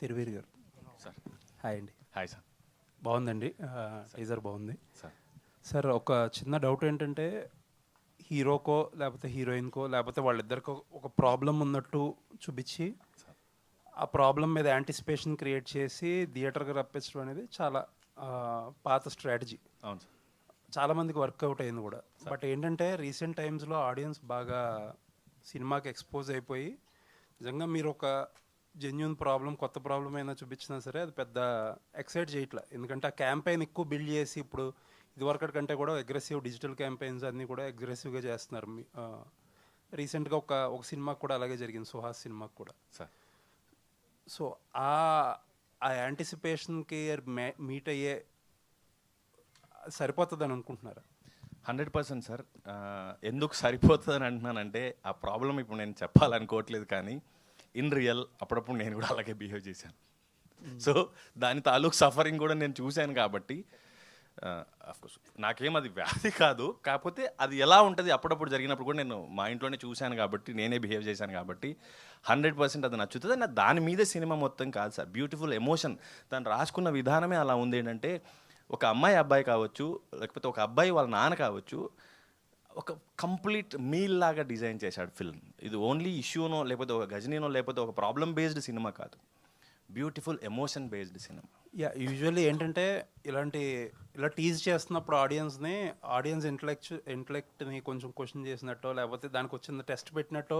పెరివేరు గారు. Sir hi అండి. Hi sir. బాగుందండి, టీజర్ బాగుంది సార్. సార్ ఒక చిన్న డౌట్ ఏంటంటే, హీరోకో లేకపోతే హీరోయిన్కో లేకపోతే వాళ్ళిద్దరికో ఒక ప్రాబ్లం ఉన్నట్టు చూపించి ఆ ప్రాబ్లం మీద యాంటిసిపేషన్ క్రియేట్ చేసి థియేటర్కి రప్పించడం అనేది చాలా పాత స్ట్రాటజీ. అవును సార్. చాలామందికి వర్కౌట్ అయింది కూడా. బట్ ఏంటంటే రీసెంట్ టైమ్స్లో ఆడియన్స్ బాగా సినిమాకి ఎక్స్పోజ్ అయిపోయి నిజంగా మీరు ఒక జెన్యున్ ప్రాబ్లం, కొత్త ప్రాబ్లం అయినా చూపించినా సరే అది పెద్ద ఎక్సైట్ చేయట్లే. ఎందుకంటే ఆ క్యాంపెయిన్ ఎక్కువ బిల్డ్ చేసి ఇప్పుడు ఇదివరకటి కంటే కూడా అగ్రెసివ్ డిజిటల్ క్యాంపెయిన్స్ అన్నీ కూడా అగ్రెసివ్గా చేస్తున్నారు. రీసెంట్గా ఒక సినిమాకి కూడా అలాగే జరిగింది, సుహాస్ సినిమాకి కూడా. సో ఆ యాంటిసిపేషన్కి మీట్ అయ్యే సరిపోతుందని అనుకుంటున్నారా? 100% సార్. ఎందుకు సరిపోతుందని అంటున్నానంటే ఆ ప్రాబ్లం ఇప్పుడు నేను చెప్పాలనుకోవట్లేదు, కానీ ఇన్ రియల్ అప్పుడప్పుడు నేను కూడా అలాగే బిహేవ్ చేశాను. సో దాని తాలూకు సఫరింగ్ కూడా నేను చూశాను కాబట్టి అఫ్కోర్స్ నాకేం అది వ్యాధి కాదు, కాకపోతే అది ఎలా ఉంటుంది అప్పుడప్పుడు జరిగినప్పుడు కూడా నేను మా ఇంట్లోనే చూశాను కాబట్టి, నేనే బిహేవ్ చేశాను కాబట్టి 100% అది నచ్చుతుంది. నా దాని మీదే సినిమా మొత్తం కాదు సార్, బ్యూటిఫుల్ ఎమోషన్. దాన్ని రాసుకున్న విధానమే అలా ఉంది. ఏంటంటే ఒక అమ్మాయి అబ్బాయి కావచ్చు, లేకపోతే ఒక అబ్బాయి వాళ్ళ నాన్న కావచ్చు, ఒక కంప్లీట్ మీల్ లాగా డిజైన్ చేశాడు ఫిల్మ్. ఇది ఓన్లీ ఇష్యూనో లేకపోతే ఒక గజనీనో లేకపోతే ఒక ప్రాబ్లం బేస్డ్ సినిమా కాదు, beautiful emotion based cinema. Usually ఏంటంటే ఇలా టీజ్ చేస్తున్నప్పుడు ఆడియన్స్ ఇంటలెక్ట్ని కొంచెం క్వశ్చన్ చేసినట్టో లేకపోతే దానికి వచ్చిన టెస్ట్ పెట్టినట్టో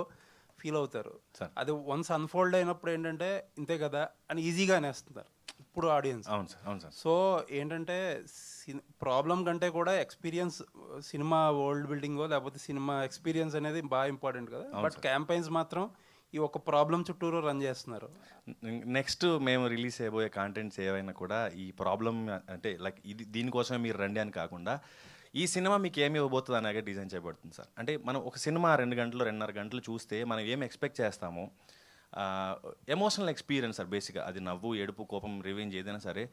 ఫీల్ అవుతారు. అది వన్స్ అన్ఫోల్డ్ అయినప్పుడు ఏంటంటే ఇంతే కదా అని ఈజీగా అనేస్తున్నారు ఇప్పుడు ఆడియన్స్. అవును సార్, అవును సార్. సో ఏంటంటే ప్రాబ్లం కంటే కూడా ఎక్స్పీరియన్స్, సినిమా వరల్డ్ బిల్డింగో లేకపోతే సినిమా ఎక్స్పీరియన్స్ అనేది బాగా ఇంపార్టెంట్ కదా. బట్ క్యాంపెయిన్స్ మాత్రం ఈ ఒక ప్రాబ్లం చుట్టూరు రన్ చేస్తున్నారు. నెక్స్ట్ మేము రిలీజ్ చేయబోయే కాంటెంట్స్ ఏవైనా కూడా ఈ ప్రాబ్లం అంటే లైక్ ఇది దీనికోసమే మీరు రండి అని కాకుండా ఈ సినిమా మీకు ఏమి ఇవ్వబోతుంది అలాగే డిజైన్ చేయబడుతుంది సార్. అంటే మనం ఒక సినిమా 2 గంటలు 2.5 గంటలు చూస్తే మనం ఏం ఎక్స్పెక్ట్ చేస్తామో ఎమోషనల్ ఎక్స్పీరియన్స్ సార్. బేసిక్గా అది నవ్వు, ఏడుపు, కోపం, రివెంజ్ ఏదైనా సరే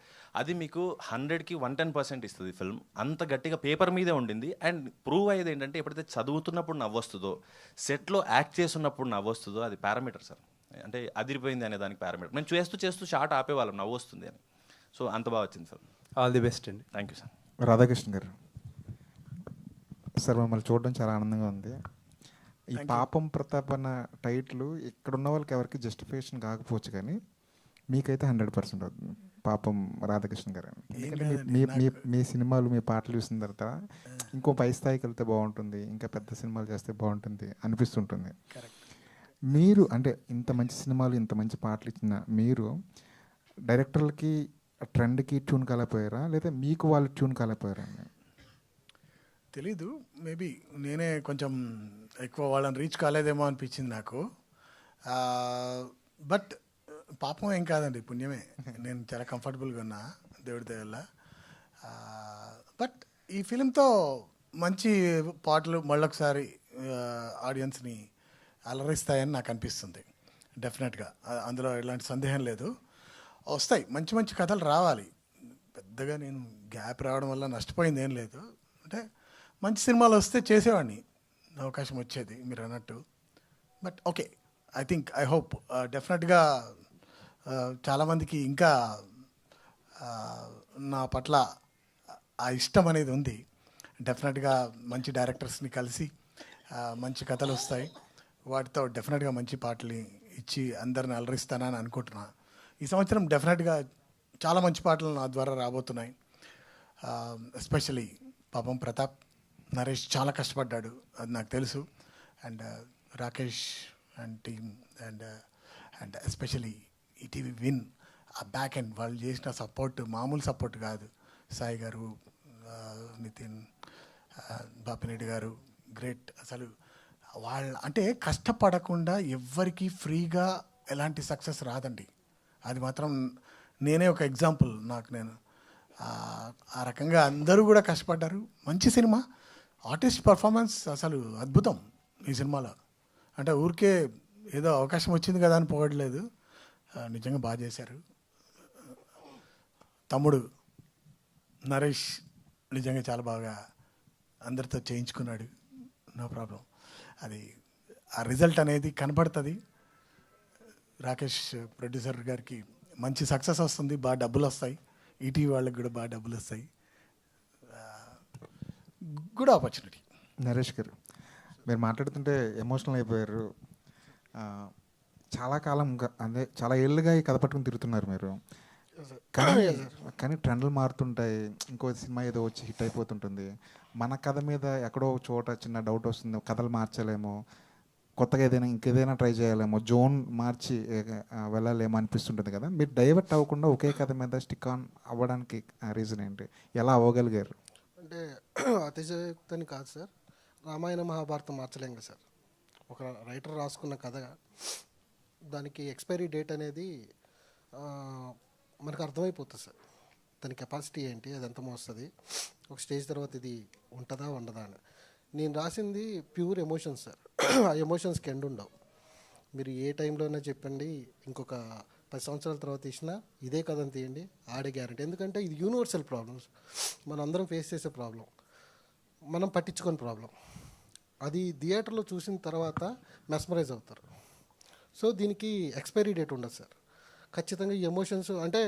అది మీకు 100కి 110% ఇస్తుంది ఫిల్మ్. అంత గట్టిగా పేపర్ మీదే ఉండింది. అండ్ ప్రూవ్ అయ్యేది ఏంటంటే ఎప్పుడైతే చదువుతున్నప్పుడు నవ్వొస్తుందో, సెట్లో యాక్ట్ చేస్తున్నప్పుడు నవ్వొస్తుందో అది పారామీటర్ సార్. అంటే అదిరిపోయింది అనే దానికి పారామీటర్. మేము చేస్తూ షార్ట్ ఆపేవాళ్ళం నవ్వొస్తుంది అని. సో అంత బాగా వచ్చింది సార్. ఆల్ ది బెస్ట్ అండి. Thank you sir. రాధాకృష్ణ గారు సార్, మిమ్మల్ని చూడడం చాలా ఆనందంగా ఉంది. ఈ పాపం ప్రతాప్ అన్న టైటిల్ ఇక్కడ ఉన్న వాళ్ళకి ఎవరికి జస్టిఫికేషన్ కాకపోవచ్చు, కానీ మీకైతే 100% అవుతుంది పాపం రాధాకృష్ణ గారు. ఎందుకంటే మీ సినిమాలు, మీ పాటలు చూసిన తర్వాత ఇంకో పై స్థాయికి వెళ్తే బాగుంటుంది, ఇంకా పెద్ద సినిమాలు చేస్తే బాగుంటుంది అనిపిస్తుంటుంది. మీరు అంటే ఇంత మంచి సినిమాలు, ఇంత మంచి పాటలు ఇచ్చిన మీరు డైరెక్టర్లకి ట్రెండ్కి ట్యూన్ కాలేకపోయారా, లేదా మీకు వాళ్ళు ట్యూన్ కాలేకపోయారా? తెలీదు, మేబీ నేనే కొంచెం ఎక్కువ వాళ్ళని రీచ్ కాలేదేమో అనిపించింది నాకు. బట్ పాపం ఏం కాదండి, పుణ్యమే. నేను చాలా కంఫర్టబుల్గా ఉన్నా దేవుడి దయ వల్ల. బట్ ఈ ఫిలింతో మంచి పాటలు మళ్ళొకసారి ఆడియన్స్ని అలరిస్తాయని నాకు అనిపిస్తుంది. డెఫినెట్గా అందులో ఎలాంటి సందేహం లేదు. వస్తాయి, మంచి మంచి కథలు రావాలి. పెద్దగా నేను గ్యాప్ రావడం వల్ల నష్టపోయింది ఏం లేదు. అంటే మంచి సినిమాలు వస్తే చేసేవాడిని, అవకాశం వచ్చేది మీరు అన్నట్టు. బట్ ఓకే, ఐ హోప్ డెఫినెట్గా చాలామందికి ఇంకా నా పట్ల ఆ ఇష్టం అనేది ఉంది. డెఫినెట్గా మంచి డైరెక్టర్స్ని కలిసి మంచి కథలు వస్తాయి, వాటితో డెఫినెట్గా మంచి పాటలు ఇచ్చి అందరిని అలరిస్తానని అనుకుంటున్నా. ఈ సంవత్సరం డెఫినెట్గా చాలా మంచి పాటలు నా ద్వారా రాబోతున్నాయి. ఎస్పెషలీ పాపం ప్రతాప్, నరేష్ చాలా కష్టపడ్డాడు, అది నాకు తెలుసు. And Rakesh and team and especially ETV win, ఆ బ్యాక్ ఎండ్ వాళ్ళు చేసిన సపోర్ట్ మామూలు సపోర్ట్ కాదు. సాయి గారు, నితిన్, బాపిరెడ్డి గారు, గ్రేట్. అసలు వాళ్ళ అంటే కష్టపడకుండా ఎవ్వరికి ఫ్రీగా ఎలాంటి సక్సెస్ రాదండి. అది మాత్రం నేనే ఒక ఎగ్జాంపుల్. నేను ఆ రకంగా అందరూ కూడా కష్టపడ్డారు. మంచి సినిమా, ఆర్టిస్ట్ పర్ఫార్మెన్స్ అసలు అద్భుతం ఈ సినిమాలో. అంటే ఊరికే ఏదో అవకాశం వచ్చింది కదా అని పోవట్లేదు, నిజంగా బాగా చేశారు. తమ్ముడు నరేష్ నిజంగా చాలా బాగా అందరితో చేయించుకున్నాడు, నో ప్రాబ్లం. అది ఆ రిజల్ట్ అనేది కనబడుతుంది. రాకేష్ ప్రొడ్యూసర్ గారికి మంచి సక్సెస్ వస్తుంది, బాగా డబ్బులు వస్తాయి, ఈటీవీ వాళ్ళకి కూడా బాగా డబ్బులు వస్తాయి. Good opportunity. నరేష్ గారు, మీరు మాట్లాడుతుంటే ఎమోషనల్ అయిపోయారు. చాలా కాలంగా అంటే చాలా ఏళ్ళుగా ఈ కథ పట్టుకుని తిరుగుతున్నారు మీరు. కానీ ట్రెండ్లు మారుతుంటాయి, ఇంకో సినిమా ఏదో వచ్చి హిట్ అయిపోతుంటుంది. మన కథ మీద ఎక్కడో ఒక చోట చిన్న డౌట్ వస్తుంది, కథలు మార్చలేమో, కొత్తగా ఏదైనా ఇంకేదైనా ట్రై చేయాలేమో, జోన్ మార్చి వెళ్ళాలేమో అనిపిస్తుంటుంది కదా. మీరు డైవర్ట్ అవ్వకుండా ఒకే కథ మీద స్టిక్ ఆన్ అవ్వడానికి రీజన్ ఏంటి? ఎలా అవ్వగలిగారు? అంటే అతిశయోక్తని కాదు సార్, రామాయణ మహాభారతం మార్చలేం కదా సార్. ఒక రైటర్ రాసుకున్న కథ, దానికి ఎక్స్పైరీ డేట్ అనేది మనకు అర్థమైపోతుంది సార్. దాని కెపాసిటీ ఏంటి, అది ఎంత మోస్తుంది, ఒక స్టేజ్ తర్వాత ఇది ఉంటుందా ఉండదా అని. నేను రాసింది ప్యూర్ ఎమోషన్స్ సార్. ఆ ఎమోషన్స్కి ఎండ్ ఉండవు. మీరు ఏ టైంలోనే చెప్పండి, ఇంకొక 10 సంవత్సరాల తర్వాత తీసినా ఇదే కథను తీయండి, ఆడే గ్యారంటీ. ఎందుకంటే ఇది యూనివర్సల్ ప్రాబ్లమ్స్, మనం అందరం ఫేస్ చేసే ప్రాబ్లం, మనం పట్టించుకొని ప్రాబ్లం. అది థియేటర్లో చూసిన తర్వాత మెస్మరైజ్ అవుతారు. సో దీనికి ఎక్స్పైరీ డేట్ ఉండదు సార్. ఖచ్చితంగా ఈ ఎమోషన్స్ అంటే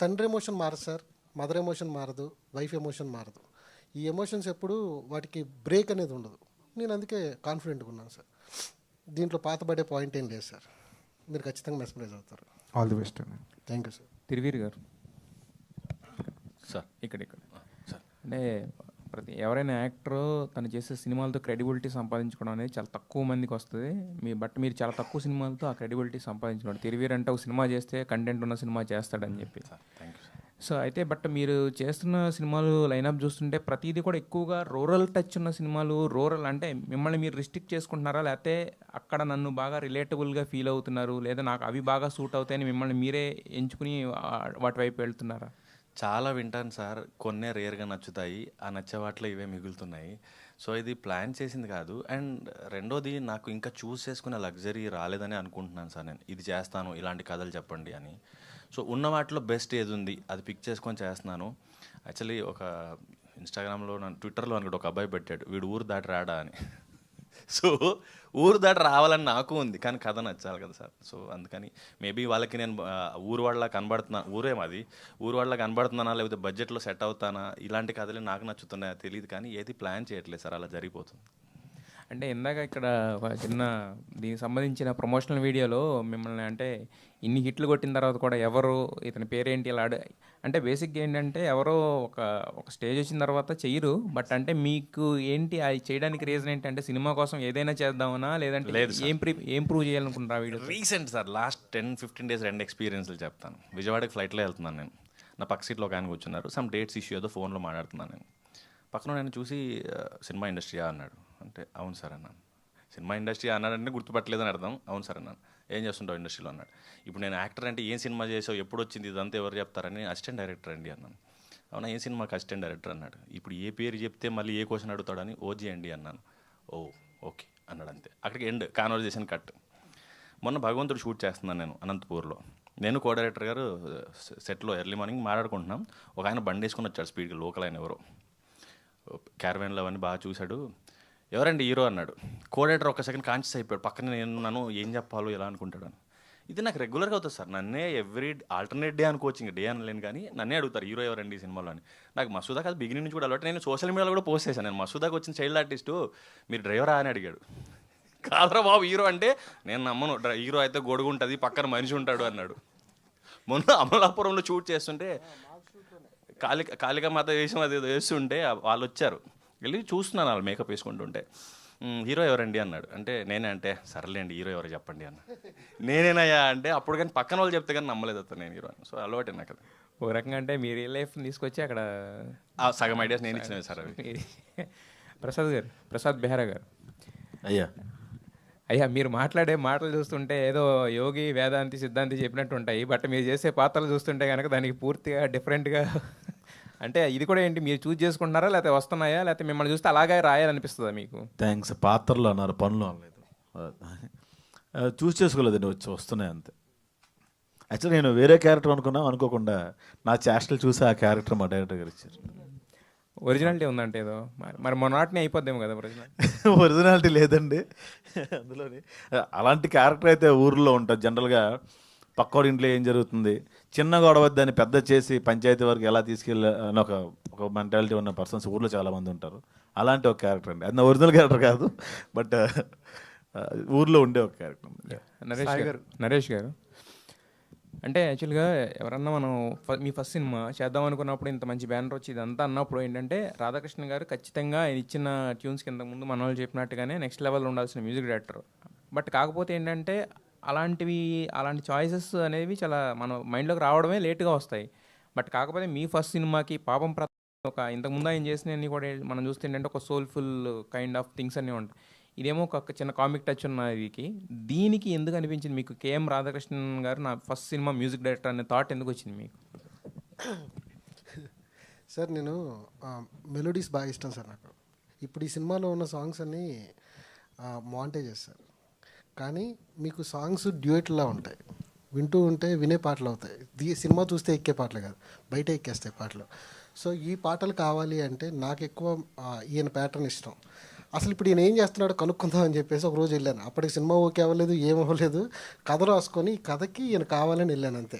తండ్రి ఎమోషన్ మారదు సార్, మదర్ ఎమోషన్ మారదు, వైఫ్ ఎమోషన్ మారదు. ఈ ఎమోషన్స్ ఎప్పుడు వాటికి బ్రేక్ అనేది ఉండదు. నేను అందుకే కాన్ఫిడెంట్గా ఉన్నాను సార్. దీంట్లో పాతబడే పాయింట్ ఏం లేదు సార్. మీరు ఖచ్చితంగా మెస్మరైజ్ అవుతారు. ఆల్ ది బెస్ట్ అండి. Thank you sir. తిరువీర్ గారు సార్ ఇక్కడ సార్ అంటే ఎవరైనా యాక్టర్ తను చేసే సినిమాలతో క్రెడిబిలిటీ సంపాదించుకోవడం అనేది చాలా తక్కువ మందికి వస్తుంది. మీరు చాలా తక్కువ సినిమాలతో ఆ క్రెడిబిలిటీ సంపాదించుకోండి. తిరువీర్ అంటే ఒక సినిమా చేస్తే కంటెంట్ ఉన్న సినిమా చేస్తాడని చెప్పి. Thank you sir. సో అయితే మీరు చేస్తున్న సినిమాలు లైనప్ చూస్తుంటే ప్రతిదీ కూడా ఎక్కువగా రూరల్ టచ్ ఉన్న సినిమాలు. రూరల్ అంటే మిమ్మల్ని మీరు రిస్ట్రిక్ట్ చేసుకుంటున్నారా, లేకపోతే అక్కడ నన్ను బాగా రిలేటబుల్గా ఫీల్ అవుతున్నారు, లేదా నాకు అవి బాగా సూట్ అవుతాయని మిమ్మల్ని మీరే ఎంచుకుని వాటి వైపు వెళ్తున్నారా? చాలా వింటాను సార్, కొన్నే రేర్గా నచ్చుతాయి, ఆ నచ్చే వాటిలో ఇవే మిగులుతున్నాయి. సో ఇది ప్లాన్ చేసింది కాదు. అండ్ రెండోది, నాకు ఇంకా చూస్ చేసుకునే లగ్జరీ రాలేదని అనుకుంటున్నాను సార్. నేను ఇది చేస్తాను, ఇలాంటి కథలు చెప్పండి అని. సో ఉన్న వాటిలో బెస్ట్ ఏది ఉంది అది పిక్ చేసుకొని చేస్తున్నాను. యాక్చువల్లీ ఒక ఇన్స్టాగ్రామ్లో ట్విట్టర్లో అనుకుంటే ఒక అబ్బాయి పెట్టాడు, వీడు ఊరు దాటి రాడా అని. సో ఊరు దాటి రావాలని నాకు ఉంది, కానీ కథ నచ్చాలి కదా సార్. సో అందుకని మేబీ వాళ్ళకి నేను ఊరు వాళ్ళ కనబడుతున్నా, ఊరేమది ఊరు వాళ్ళ కనబడుతున్నానా, లేకపోతే బడ్జెట్లో సెట్ అవుతానా, ఇలాంటి కథలు నాకు నచ్చుతున్నాయా తెలియదు, కానీ ఏది ప్లాన్ చేయట్లేదు సార్, అలా జరిగిపోతుంది. అంటే ఇందాక ఇక్కడ ఒక చిన్న దీనికి సంబంధించిన ప్రమోషనల్ వీడియోలో మిమ్మల్ని అంటే ఇన్ని హిట్లు కొట్టిన తర్వాత కూడా ఎవరు ఇతని పేరేంటి ఇలా అంటే బేసిక్గా ఏంటంటే ఎవరో ఒక స్టేజ్ వచ్చిన తర్వాత చెయ్యరు. బట్ అంటే మీకు ఏంటి అది చేయడానికి రీజన్ ఏంటంటే సినిమా కోసం ఏదైనా చేద్దామనా, లేదంటే లేదు ఏం ప్రూవ్ చేయాలనుకుంటారా video? Recent sir, last 10-15 days 2 ఎక్స్పీరియన్స్లు చెప్తాను. విజయవాడకి ఫ్లైట్లో వెళ్తున్నాను నేను, నా పక్క సీట్లో ఒక ఆయన కూర్చున్నారు, సమ్ డేట్స్ ఇష్యూ ఏదో ఫోన్లో మాట్లాడుతున్నాను నేను. పక్కన నేను చూసి సినిమా ఇండస్ట్రీయా అన్నాడు. అంటే అవును సార్ అన్నాను. సినిమా ఇండస్ట్రీ అన్నాడంటే గుర్తుపట్టలేదని అర్థం. అవును సార్ అన్నాను. ఏం చేస్తుంటావు ఇండస్ట్రీలో అన్నాడు. ఇప్పుడు నేను యాక్టర్ అంటే ఏం సినిమా చేసావు, ఎప్పుడు వచ్చింది, ఇదంతా ఎవరు చెప్తారని అసిస్టెంట్ డైరెక్టర్ అండి అన్నాను. అవునా, ఏ సినిమాకి అసిస్టెంట్ డైరెక్టర్ అన్నాడు. ఇప్పుడు ఏ పేరు చెప్తే మళ్ళీ ఏ క్వశ్చన్ అడుగుతాడని ఓజీ అండి అన్నాను. ఓ ఓకే అన్నాడు, అంతే. అక్కడికి ఎండ్, కాన్వర్జేషన్ కట్. మొన్న భగవంతుడు షూట్ చేస్తున్నాను నేను అనంతపూర్లో. నేను కో డైరెక్టర్ గారు సెట్లో ఎర్లీ మార్నింగ్ మాట్లాడుకుంటున్నాం. ఒక ఆయన బండి వేసుకుని వచ్చాడు స్పీడ్గా, లోకల్ ఆయన ఎవరో, క్యారవాన్లో అవన్నీ బాగా చూశాడు. ఎవరండి హీరో అన్నాడు. కోడేటర్ ఒక సెకండ్ కాన్షియస్ అయిపోయాడు, పక్కన నేను నన్ను ఏం చెప్పాలో ఎలా అనుకుంటాడు అని. ఇది నాకు రెగ్యులర్గా అవుతుంది సార్. నన్నే ఎవ్రీ ఆల్టర్నేట్ డే అనుకోవచ్చు, ఇంకా డే అనలేను, కానీ నన్నే అడుగుతారు హీరో ఎవరండి ఈ సినిమాలో అని. నాకు మసూదాకి అది బిగినింగ్ నుంచి కూడా అలవాటు. నేను సోషల్ మీడియాలో కూడా పోస్ట్ చేశాను, నేను మసూదాకి వచ్చిన చైల్డ్ ఆర్టిస్టు మీరు డ్రైవరా అని అడిగాడు. కాదురా బాబు హీరో అంటే, నేను నమ్మను, హీరో అయితే గొడుగు ఉంటుంది, పక్కన మనిషి ఉంటాడు అన్నాడు. మొన్న అమలాపురంలో షూట్ చేస్తుంటే కాళికామాత వేషం అది వేస్తుంటే వాళ్ళు వచ్చారు, వెళ్ళి చూస్తున్నాను వాళ్ళు మేకప్ వేసుకుంటుంటే. హీరో ఎవరండి అన్నాడు. అంటే నేనే, అంటే సర్లేండి హీరో ఎవరో చెప్పండి అన్న. నేనేనయ్యా అంటే అప్పుడు, కానీ పక్కన వాళ్ళు చెప్తే కానీ నమ్మలేదు అతను నేను హీరో అని. సో అలవాటే నాకు అది. ఒక రకంగా అంటే మీ రియల్ లైఫ్ని తీసుకొచ్చి అక్కడ సగం ఐడియాస్ నేను ఇచ్చినవి సార్ అవి. ప్రసాద్ బెహ్రా గారు, అయ్యా మీరు మాట్లాడే మాటలు చూస్తుంటే ఏదో యోగి వేదాంతి సిద్ధాంతి చెప్పినట్టు ఉంటాయి. బట్ మీరు చేసే పాత్రలు చూస్తుంటే కనుక దానికి పూర్తిగా డిఫరెంట్గా, అంటే ఇది కూడా ఏంటి మీరు చూస్ చేసుకుంటున్నారా, లేకపోతే వస్తున్నాయా, లేకపోతే మిమ్మల్ని చూస్తే అలాగే రాయాలనిపిస్తుందా మీకు? థ్యాంక్స్. పాత్రలు అన్నారు, పనులు అనలేదు. చూస్ చేసుకోలేదండి, వచ్చి వస్తున్నాయి అంతే. యాక్చువల్లీ నేను వేరే క్యారెక్టర్ అనుకోకుండా నా చేష్టలు చూసి ఆ క్యారెక్టర్ మా డైరెక్టర్ గారు ఇచ్చారు. ఒరిజినాలిటీ ఉందంటే ఏదో మరి మొన్నటిని అయిపోద్దేమో కదా ఒరిజినాలిటీ లేదండి అందులోని. అలాంటి క్యారెక్టర్ అయితే ఊర్లో ఉంటుంది జనరల్గా. పక్కోడి ఇంట్లో ఏం జరుగుతుంది, చిన్న గొడవ దాన్ని పెద్ద చేసి పంచాయతీ వరకు ఎలా తీసుకెళ్ళి అని ఒక మెంటాలిటీ ఉన్న పర్సన్స్ ఊర్లో చాలామంది ఉంటారు. అలాంటి ఒక క్యారెక్టర్ అండి. అది నా ఒరిజినల్ క్యారెక్టర్ కాదు, బట్ ఊర్లో ఉండే ఒక క్యారెక్టర్. నరేష్ గారు అంటే యాక్చువల్గా ఎవరన్నా మనం మీ ఫస్ట్ సినిమా చేద్దాం అనుకున్నప్పుడు ఇంత మంచి బ్యానర్ వచ్చి ఇదంతా అన్నప్పుడు ఏంటంటే రాధాకృష్ణ గారు ఖచ్చితంగా ఆయన ఇచ్చిన ట్యూన్స్ కింద ముందు మన వాళ్ళు చెప్పినట్టుగానే నెక్స్ట్ లెవెల్లో ఉండాల్సిన మ్యూజిక్ డైరెక్టర్. బట్ కాకపోతే ఏంటంటే అలాంటి చాయిసెస్ అనేవి చాలా మన మైండ్లోకి రావడమే లేట్గా వస్తాయి. బట్ కాకపోతే మీ ఫస్ట్ సినిమాకి పాపం ఒక ఇంతకుముందు ఆయన చేసినవన్నీ కూడా మనం చూస్తే ఏంటంటే ఒక సోల్ఫుల్ కైండ్ ఆఫ్ థింగ్స్ అన్నీ ఉంటాయి. ఇదేమో ఒక చిన్న కామిక్ టచ్ ఉన్న వీకి దీనికి ఎందుకు అనిపించింది మీకు కేఎం రాధాకృష్ణన్ గారు నా ఫస్ట్ సినిమా మ్యూజిక్ డైరెక్టర్ అనే థాట్ ఎందుకు వచ్చింది మీకు? సార్ నేను మెలోడీస్ బాగా ఇష్టం సార్ నాకు. ఇప్పుడు ఈ సినిమాలో ఉన్న సాంగ్స్ అన్నీ మాంటేజెస్ సార్, కానీ మీకు సాంగ్స్ డ్యూయెట్లా ఉంటాయి, వింటూ ఉంటే వినే పాటలు అవుతాయి. సినిమా చూస్తే ఎక్కే పాటలు కాదు, బయట ఎక్కేస్తాయి పాటలు. సో ఈ పాటలు కావాలి అంటే నాకు ఎక్కువ ఈయన ప్యాటర్న్ ఇష్టం. అసలు ఇప్పుడు ఈయన ఏం చేస్తున్నాడో కనుక్కుందాం అని చెప్పేసి ఒక రోజు వెళ్ళాను. అప్పటికి సినిమా ఓకే అవ్వలేదు, ఏమవ్వలేదు. కథ రాసుకొని కథకి ఈయన కావాలని వెళ్ళాను అంతే.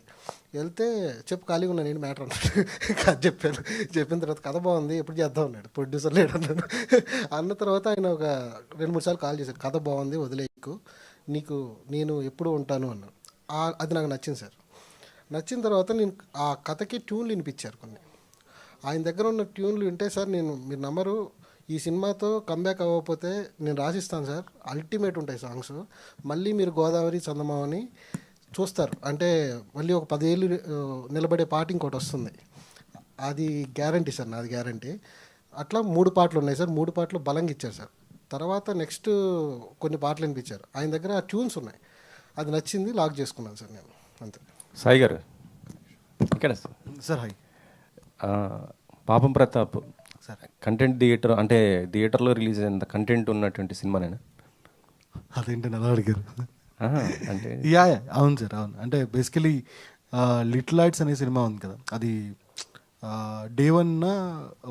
వెళ్తే చెప్పు ఖాళీగా ఉన్నాను నేను మ్యాటర్ అన్నాడు. కథ చెప్పిన తర్వాత కథ బాగుంది ఎప్పుడు చేద్దాం అన్నాడు. ప్రొడ్యూసర్ లేడు అన్నాడు. అన్న తర్వాత ఆయన ఒక 2-3 సార్లు కాల్ చేశారు. కథ బాగుంది వదిలేయకు, నేను ఎప్పుడు ఉంటాను అన్నాను. అది నాకు నచ్చింది సార్. నచ్చిన తర్వాత నేను ఆ కథకి ట్యూన్లు వినిపించారు కొన్ని. ఆయన దగ్గర ఉన్న ట్యూన్లు వింటే సార్ మీరు నమ్మరు, ఈ సినిమాతో కంబ్యాక్ అవ్వకపోతే నేను రాసిస్తాను సార్, అల్టిమేట్ ఉంటాయి సాంగ్స్. మళ్ళీ మీరు గోదావరి చందమామని చూస్తారు అంటే మళ్ళీ ఒక 10 ఏళ్ళు నిలబడే పాట ఇంకోటి వస్తుంది. అది గ్యారంటీ సార్, నాది గ్యారంటీ. అట్లా 3 పాటలు ఉన్నాయి సార్. 3 పాటలు బలంగా ఇచ్చారు సార్. తర్వాత నెక్స్ట్ కొన్ని పాటలు వినిపించారు. ఆయన దగ్గర ఆ ట్యూన్స్ ఉన్నాయి, అది నచ్చింది, లాక్ చేసుకున్నాను సార్ నేను అంతే. సాయి గారు ఇక్కడ సార్ హాయ్. పాపం ప్రతాప్ సార్ కంటెంట్ థియేటర్ అంటే థియేటర్లో రిలీజ్ అయినంత కంటెంట్ ఉన్నటువంటి సినిమానేనా? అదేంటి అలా అడిగారు? అంటే యా అవును సార్, అవును. అంటే బేసికలీ లిటిల్ లైట్స్ అనే సినిమా ఉంది కదా, అది Day 1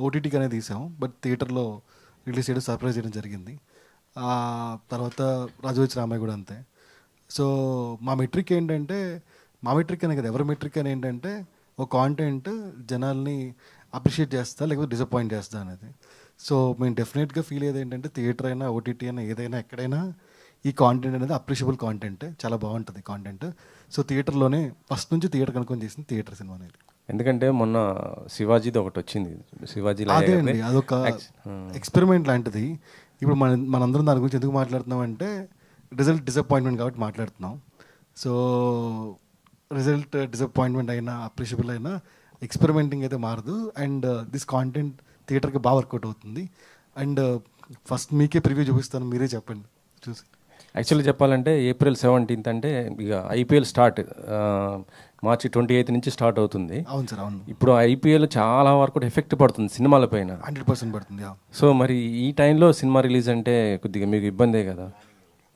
ఓటీటీకి అనేది తీసాము, బట్ థియేటర్లో రిలీజ్ చేయడం సర్ప్రైజ్ చేయడం జరిగింది. తర్వాత రాజోచి రామయ్య కూడా అంతే. సో మా మెట్రిక్ ఏంటంటే, మా మెట్రిక్ అనే కదా ఎవరి మెట్రిక్ అని ఏంటంటే ఒక కాంటెంట్ జనాల్ని అప్రిషియేట్ చేస్తా లేకపోతే డిసప్పాయింట్ చేస్తా అనేది. సో మేము డెఫినెట్గా ఫీల్ అయ్యేది ఏంటంటే థియేటర్ అయినా ఓటీటీ అయినా ఏదైనా ఎక్కడైనా ఈ కాంటెంట్ అనేది అప్రిషియబుల్ కాంటెంట్, చాలా బాగుంటుంది కాంటెంట్. సో థియేటర్లోనే ఫస్ట్ నుంచి థియేటర్ కనుక్కొని చేసింది థియేటర్ సినిమా అనేది. ఎందుకంటే మొన్న శివాజీది ఒకటి వచ్చింది, శివాజీ అదే అండి, అదొక ఎక్స్పెరిమెంట్ లాంటిది. ఇప్పుడు మనందరం దాని గురించి ఎందుకు మాట్లాడుతున్నాం అంటే రిజల్ట్ డిసప్పాయింట్మెంట్ కాబట్టి మాట్లాడుతున్నాం. సో రిజల్ట్ డిసప్పాయింట్మెంట్ అయినా అప్రిషియబుల్ అయినా ఎక్స్పెరిమెంటింగ్ అయితే మారదు. అండ్ దిస్ కాంటెంట్ థియేటర్కి బాగా వర్కౌట్ అవుతుంది. అండ్ ఫస్ట్ మీకే ప్రివ్యూ చూపిస్తాను, మీరే చెప్పండి చూసి. యాక్చువల్లీ చెప్పాలంటే April 17th అంటే ఇక ఐపీఎల్ స్టార్ట్, March 28th నుంచి స్టార్ట్ అవుతుంది. అవును సార్, అవును. ఇప్పుడు ఐపీఎల్ చాలా వరకు ఎఫెక్ట్ పడుతుంది సినిమాల పైన, 100% పడుతుంది. సో మరి ఈ టైంలో సినిమా రిలీజ్ అంటే కొద్దిగా మీకు ఇబ్బందే కదా?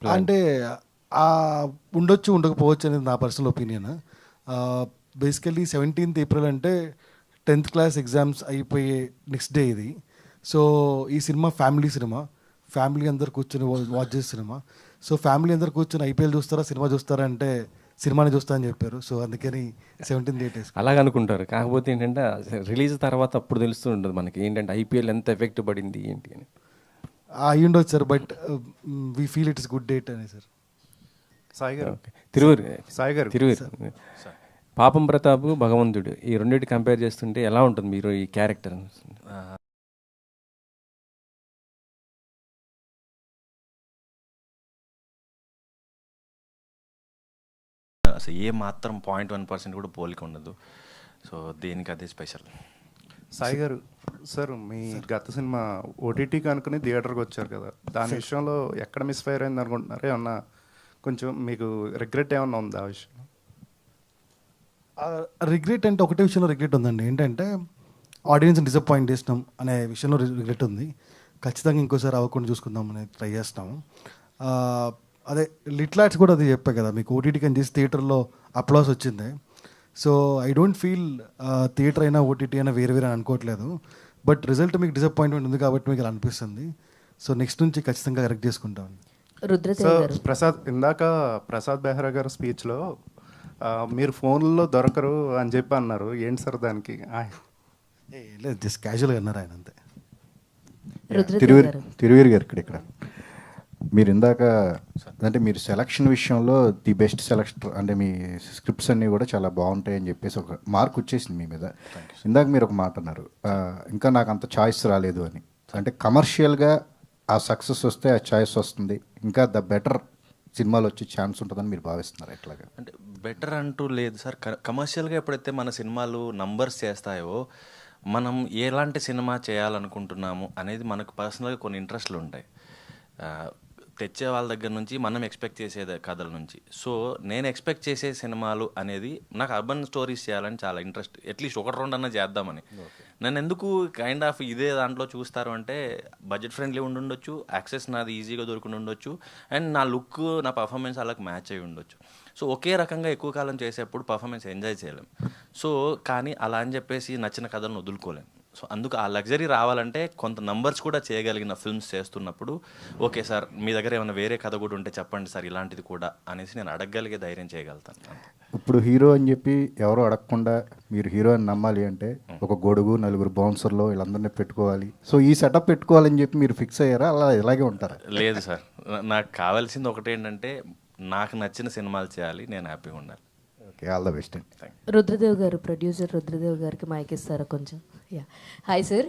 అంటే ఉండొచ్చు ఉండకపోవచ్చు అనేది నా personal opinion. Basically 17th April అంటే 10th క్లాస్ ఎగ్జామ్స్ అయిపోయే నెక్స్ట్ డే ఇది. సో ఈ సినిమా ఫ్యామిలీ అందరు కూర్చొని వాచ్ చేసే సినిమా. సో ఫ్యామిలీ అందరు కూర్చొని ఐపీఎల్ చూస్తారా సినిమా చూస్తారా అంటే సినిమాని చూస్తా అని చెప్పారు. సో అందుకని 17th date అలాగ అనుకుంటారు. కాకపోతే ఏంటంటే రిలీజ్ తర్వాత అప్పుడు తెలుస్తూ ఉంటుంది మనకి ఏంటంటే ఐపీఎల్ ఎంత ఎఫెక్ట్ పడింది ఏంటి అని. అయ్యి ఉండొచ్చు sir, but we feel it is good date అని సార్. సాయి గారు, తిరువురు పాపం ప్రతాప్, భగవంతుడు ఈ రెండింటి కంపేర్ చేస్తుంటే ఎలా ఉంటుంది మీరు ఈ క్యారెక్టర్? అసలు ఏ మాత్రం 0.1% కూడా పోలిక ఉండదు. సో దేనికి అదే స్పెషల్. సాయి గారు సార్, మీ గత సినిమా ఓటీటీకి అనుకుని థియేటర్కి వచ్చారు కదా, దాని విషయంలో ఎక్కడ మిస్ఫైర్ అయింది అనుకుంటున్నారు? ఏమన్నా కొంచెం మీకు రిగ్రెట్ ఏమన్నా ఉందా ఆ విషయంలో? రిగ్రెట్ అంటే ఒకటే విషయంలో రిగ్రెట్ ఉందండి, ఏంటంటే ఆడియన్స్ని డిసప్పాయింట్ చేసినాం అనే విషయంలో రిగ్రెట్ ఉంది. ఖచ్చితంగా ఇంకోసారి అవ్వకుండా చూసుకుందాం అనేది ట్రై చేస్తాము. అదే లిటిల్ లైట్స్ కూడా అది చెప్పే కదా మీకు, ఓటీటీకి అని చేసి థియేటర్లో అప్లాస్ వచ్చింది. So I don't feel theatre అయినా ఓటీటీ అయినా వేరే అని అనుకోవట్లేదు, బట్ రిజల్ట్ మీకు డిసప్పాయింట్మెంట్ ఉంది కాబట్టి మీకు ఇలా అనిపిస్తుంది. సో నెక్స్ట్ నుంచి ఖచ్చితంగా కరెక్ట్ చేసుకుంటాం. ప్రసాద్ బెహ్రా గారు స్పీచ్లో మీరు ఫోన్లో దొరకరు అని చెప్పి అన్నారు. ఏంటి సార్ దానికి? లేదు, జస్ట్ క్యాజువల్గా అన్నారు ఆయన అంతే. తిరువీర్ గారు ఇక్కడ మీరు ఇందాక అంటే మీరు సెలక్షన్ విషయంలో ది బెస్ట్ సెలక్షన్ అంటే మీ స్క్రిప్ట్స్ అన్నీ కూడా చాలా బాగుంటాయి అని చెప్పేసి ఒక మార్క్ వచ్చేసింది మీ మీద. ఇందాక మీరు ఒక మాట అన్నారు, ఇంకా నాకు అంత చాయిస్ రాలేదు అని. అంటే కమర్షియల్గా ఆ సక్సెస్ వస్తే ఆ చాయిస్ వస్తుంది, ఇంకా ద బెటర్ సినిమాలు వచ్చే ఛాన్స్ ఉంటుందని మీరు భావిస్తున్నారు ఎట్లాగా? అంటే బెటర్ అంటూ లేదు సార్. కమర్షియల్గా ఎప్పుడైతే మన సినిమాలు నంబర్స్ చేస్తాయో, మనం ఎలాంటి సినిమా చేయాలనుకుంటున్నాము అనేది మనకు పర్సనల్గా కొన్ని ఇంట్రెస్ట్లు ఉంటాయి, తెచ్చే వాళ్ళ దగ్గర నుంచి, మనం ఎక్స్పెక్ట్ చేసే కథల నుంచి. సో నేను ఎక్స్పెక్ట్ చేసే సినిమాలు అనేది నాకు అర్బన్ స్టోరీస్ చేయాలని చాలా ఇంట్రెస్ట్, అట్లీస్ట్ 1-2 అన్నా చేద్దామని. నన్ను ఎందుకు కైండ్ ఆఫ్ ఇదే దాంట్లో చూస్తారు అంటే, బడ్జెట్ ఫ్రెండ్లీ ఉండొచ్చు, యాక్సెస్ నాది ఈజీగా దొరుకుని ఉండొచ్చు, అండ్ నా లుక్, నా పర్ఫార్మెన్స్ వాళ్ళకి మ్యాచ్ అయ్యి ఉండొచ్చు. సో ఒకే రకంగా ఎక్కువ కాలం చేసేప్పుడు పర్ఫార్మెన్స్ ఎంజాయ్ చేయలేం. సో కానీ అలా అని చెప్పేసి నచ్చిన కథలను వదులుకోలేం. సో అందుకు ఆ లగ్జరీ రావాలంటే కొంత నంబర్స్ కూడా చేయగలిగిన ఫిల్మ్స్ చేస్తున్నప్పుడు, ఓకే సార్ మీ దగ్గర ఏమైనా వేరే కథ కూడా ఉంటే చెప్పండి సార్ ఇలాంటిది కూడా అనేసి నేను అడగగలిగే ధైర్యం చేయగలుగుతాను. ఇప్పుడు హీరో అని చెప్పి ఎవరు అడగకుండా మీరు హీరో అని నమ్మాలి అంటే ఒక గొడుగు, 4 బౌన్సర్లో వీళ్ళందరినీ పెట్టుకోవాలి, సో ఈ సెటప్ పెట్టుకోవాలని చెప్పి మీరు ఫిక్స్ అయ్యారా, అలా ఇలాగే ఉంటారా? లేదు సార్, నాకు కావాల్సింది ఒకటేంటంటే నాకు నచ్చిన సినిమాలు చేయాలి, నేను హ్యాపీగా ఉండాలి. ఓకే, ఆల్ ద బెస్ట్ అండి. రుద్రదేవ్ గారు, ప్రొడ్యూసర్ రుద్రదేవ్ గారికి మైక్ ఇస్తారా కొంచెం? Yeah, hi sir.